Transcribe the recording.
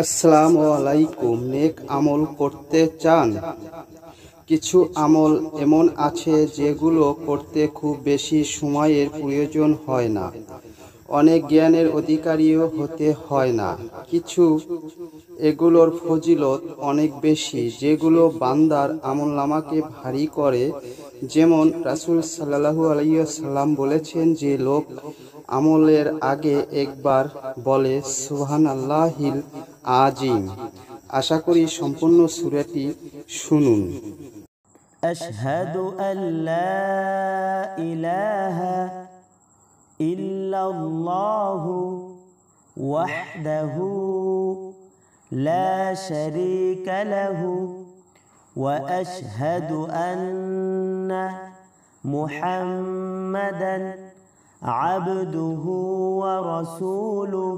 আসসালামু আলাইকুম। নেক আমল করতে চান? কিছু আমল এমন আছে যেগুলো করতে খুব বেশি সময়ের প্রয়োজন হয় না, অনেক জ্ঞানের অধিকারীও হতে হয় না। কিছু এগুলোর ফজিলত অনেক বেশি, যেগুলো বান্দার আমলনামাকে ভারী করে। যেমন রাসূল সাল্লাল্লাহু আলাইহি ওয়াসাল্লাম বলেছেন যে লোক আমলের আগে একবার বলে সুবহানাল্লাহিল আজিম। আশা করি সম্পূর্ণ সূরাটি শুনুন। أشهد أن لا إله إلا الله وحده لا شريك له وأشهد أن محمدا عبده ورسوله